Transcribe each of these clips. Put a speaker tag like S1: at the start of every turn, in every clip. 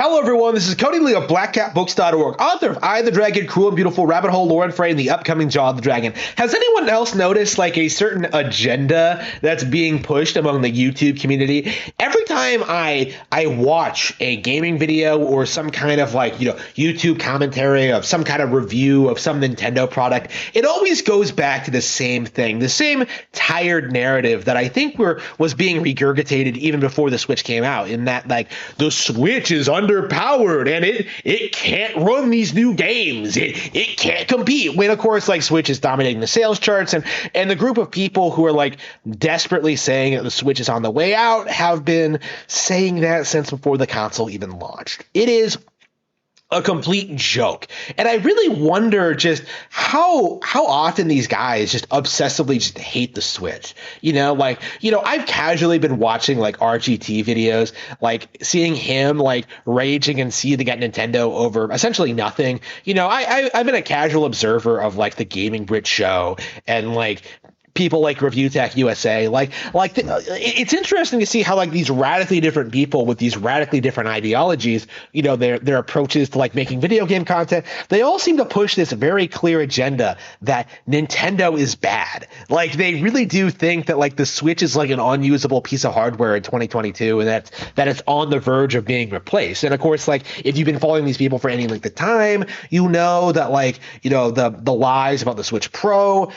S1: Hello, everyone. This is Cody Lee of BlackCatBooks.org, author of I, the Dragon, Cruel and Beautiful, Rabbit Hole, Lore and Frey, and the upcoming Jaw of the Dragon. Has anyone else noticed like a certain agenda that's being pushed among the YouTube community? Every time I watch a gaming video or some kind of YouTube commentary of some kind of review of some Nintendo product, it always goes back to the same thing, the same tired narrative that I think was being regurgitated even before the Switch came out, in that the Switch is underpowered and it can't run these new games. It can't compete. When of course Switch is dominating the sales charts, and the group of people who are desperately saying that the Switch is on the way out have been saying that since before the console even launched. It is a complete joke. And I really wonder just how often these guys just obsessively just hate the Switch. I've casually been watching RGT videos, seeing him raging and seething at Nintendo over essentially nothing. I've been a casual observer of the Gaming Brit show and people like Review Tech USA, it's interesting to see how these radically different people with these radically different ideologies, their approaches to making video game content, they all seem to push this very clear agenda that Nintendo is bad. They really do think that the Switch is an unusable piece of hardware in 2022, and that it's on the verge of being replaced. And of course, if you've been following these people for any length of time, that the lies about the Switch Pro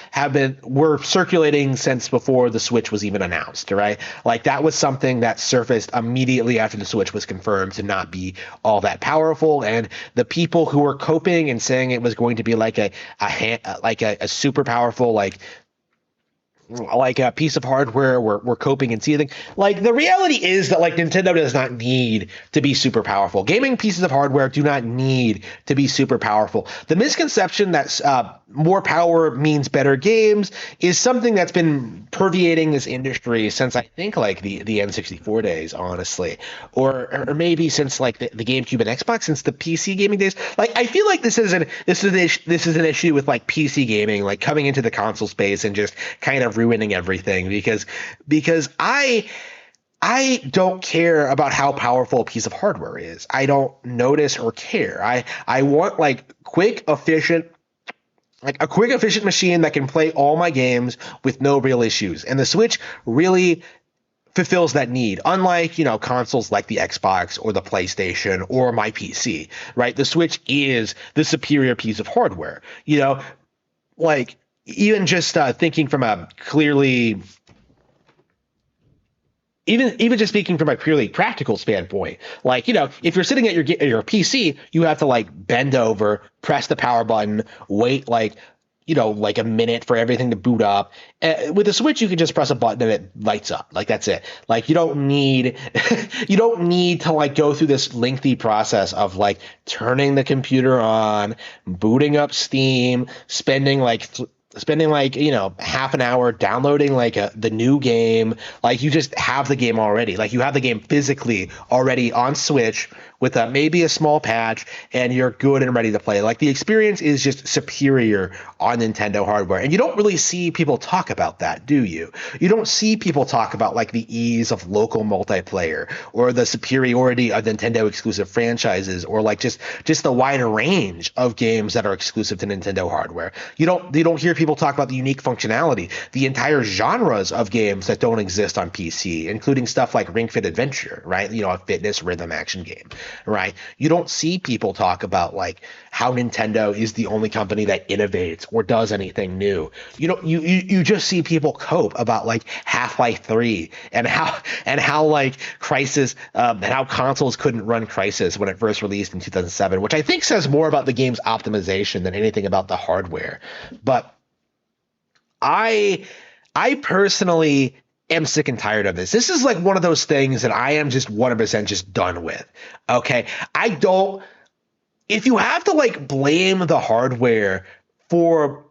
S1: were circulating since before the Switch was even announced, right? That was something that surfaced immediately after the Switch was confirmed to not be all that powerful, and the people who were coping and saying it was going to be a super powerful a piece of hardware we're coping and seething. The reality is that Nintendo does not need to be super powerful. Gaming pieces of hardware do not need to be super powerful. The misconception that more power means better games is something that's been permeating this industry since I think the N64 days, honestly, or maybe since the GameCube and Xbox, since the PC gaming days. I feel this is an issue with PC gaming coming into the console space and just kind of ruining everything, because I don't care about how powerful a piece of hardware is. I don't notice or care. I want a quick, efficient machine that can play all my games with no real issues. And the Switch really fulfills that need, unlike consoles like the Xbox or the PlayStation or my PC, right? The Switch is the superior piece of hardware. Even just thinking from a clearly, even just speaking from a purely practical standpoint, if you're sitting at your PC, you have to bend over, press the power button, wait a minute for everything to boot up. With the Switch, you can just press a button and it lights up. That's it. You don't need to go through this lengthy process of turning the computer on, booting up Steam, spending half an hour downloading the new game. You just have the game already. You have the game physically already on Switch with maybe a small patch, and you're good and ready to play. The experience is just superior on Nintendo hardware. And you don't really see people talk about that, do you? You don't see people talk about the ease of local multiplayer or the superiority of Nintendo exclusive franchises, or just the wider range of games that are exclusive to Nintendo hardware. You don't hear people talk about the unique functionality, the entire genres of games that don't exist on PC, including stuff like Ring Fit Adventure, right? A fitness rhythm action game, right? You don't see people talk about how Nintendo is the only company that innovates or does anything new. You just see people cope about Half-Life 3 and how Crysis, and how consoles couldn't run Crysis when it first released in 2007, which I think says more about the game's optimization than anything about the hardware. But I personally am sick and tired of this. This is one of those things that I am just 100% just done with. Okay. If you have to blame the hardware for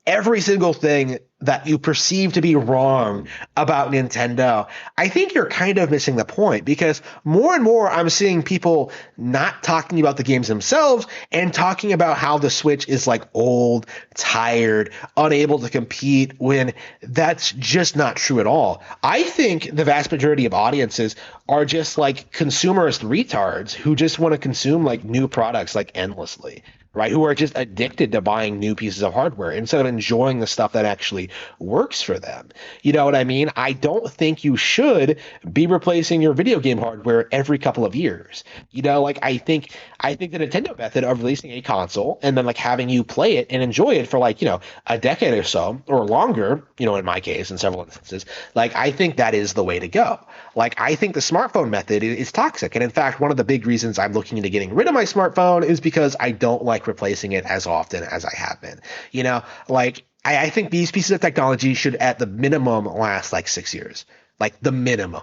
S1: every single thing that you perceive to be wrong about Nintendo, I think you're kind of missing the point, because more and more I'm seeing people not talking about the games themselves and talking about how the Switch is like old, tired, unable to compete, when that's just not true at all. I think the vast majority of audiences are just like consumerist retards who just want to consume like new products like endlessly, right? Who are just addicted to buying new pieces of hardware instead of enjoying the stuff that actually works for them. You know what I mean? I don't think you should be replacing your video game hardware every couple of years. You know, like I think the Nintendo method of releasing a console and then like having you play it and enjoy it for like, a decade or so or longer, in my case, in several instances, like I think that is the way to go. Like I think the smartphone method is toxic. And in fact, one of the big reasons I'm looking into getting rid of my smartphone is because I don't like replacing it as often as I have been. Like I think these pieces of technology should at the minimum last like 6 years, like the minimum.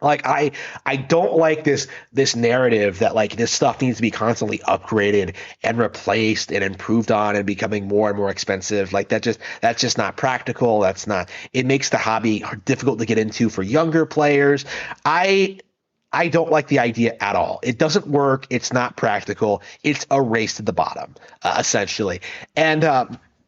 S1: Like I don't like this narrative that like this stuff needs to be constantly upgraded and replaced and improved on and becoming more and more expensive. Like that's just not practical. It makes the hobby difficult to get into for younger players. I don't like the idea at all. It doesn't work. It's not practical. It's a race to the bottom, essentially. And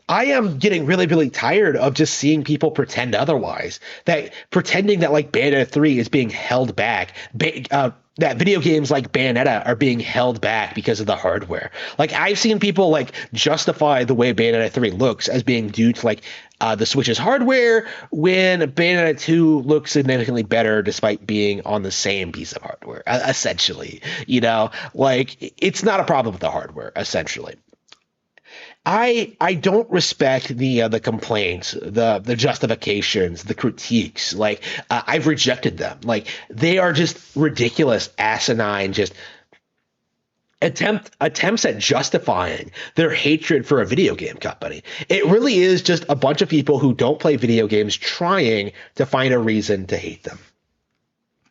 S1: I am getting really, really tired of just seeing people pretend otherwise. That pretending that like Bayonetta 3 is being held back. That video games like Bayonetta are being held back because of the hardware. Like I've seen people like justify the way Bayonetta 3 looks as being due to like the Switch's hardware, when Bayonetta 2 looks significantly better despite being on the same piece of hardware, essentially. Like it's not a problem with the hardware, essentially. I don't respect the complaints, the justifications, the critiques. Like I've rejected them. Like they are just ridiculous, asinine, just attempts at justifying their hatred for a video game company. It really is just a bunch of people who don't play video games trying to find a reason to hate them.